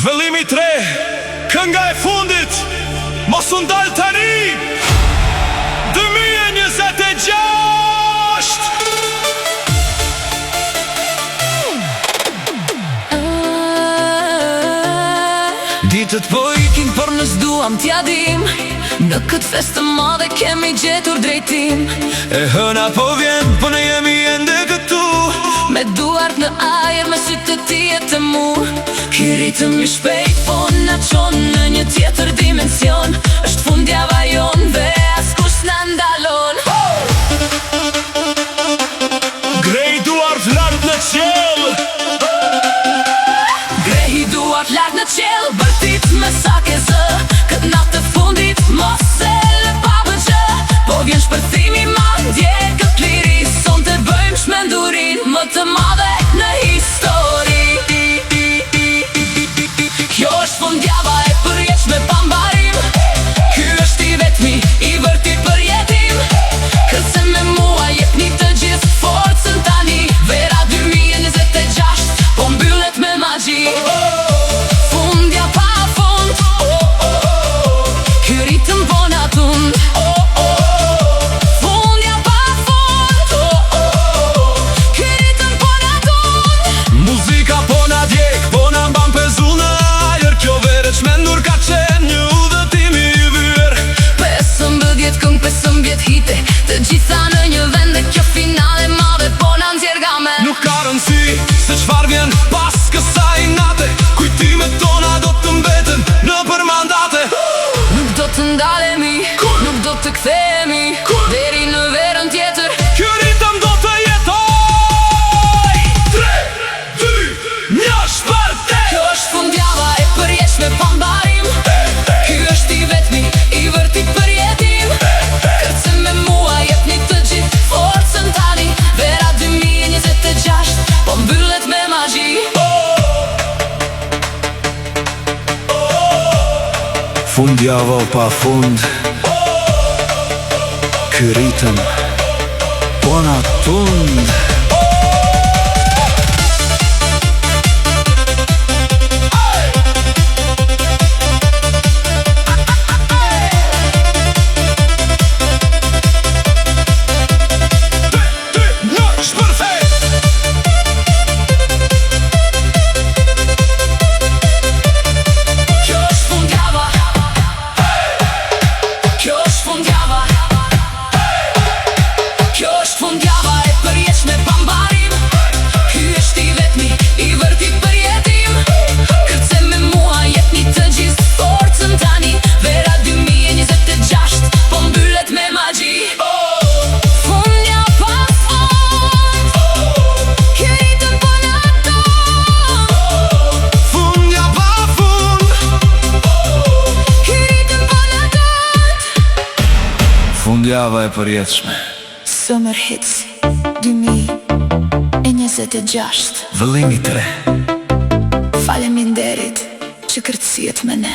Vëllimi 3, kënga e fundit, mos u ndal tani. 2026. Ditët po ikin, por në s'duam t'ja dim. Në këtë fest të madhe kemi gjetur drejtim. E hëna po vjen, po ne jemi ende këtu. Me duart në ajer, me sytë të ti e të mu. Ky ritëm një shpejt, po na çon në një tjetër dimension. Është fundjava jon dhe askush na ndalon. Grej duart lart në qiell. Grej duart lart në qiell, bërtit me sa ke zë. Këtë natë të fundit, mos e lë pa bëgjë. Po vjen shpërthimi madje, këtë liri son të bëjmë shmendurin më të madhe në histori. Kjo është fundjava e përjetshme pa mbarim. Ky është i vetmi, i vërtit për jetim. Kërse me mua jepni të gjithë forcën tani. Vera 2026 po mbyllet me magji. Fundja pa fund, ky ritëm po na tund. Fundja pa fund, ky ritëm po na tund. Muzika po na djeg, po na mban pezull në ajer. Kjo vere çmendur ka qenë një udhëtim i vyer. 15 këngë, 15 hite, të gjitha në një vend. Dhe kjo finale madhe po na nxjerr game. Nuk ka rëndësi se çfarë vjen pas kësaj nate. Kujtimet tona do të mbeten në përmandate. Nuk do të ndalemi, nuk do të kthehemi deri në verën tjetër. Ky ritëm do të jetoj. 3, 2, 1, shpërte. Kjo është fundjava e përjetshme pa mbarim. Ky është i vetmi, i vërtit për jetim. Kërce me mua jepni të gjithë forcën tani. Vera 2026 po mbyllet me magji. Fundjava pa fund, ky ritëm po na tund. Fundjava e përjetshme pa mbarim. Ky është i vetmi, i vërtit për jetim. Kërce me mua jepni të gjithë forcën tani. Vera 2026 po mbyllet me magji. Fundja pa fund, ky ritëm po na tund. Fundja pa fund, Ky ritëm po na tund. fundjava e përjetshme. Summer Hits 2026. Vëllimi 3. Faleminderit që kërcit me ne.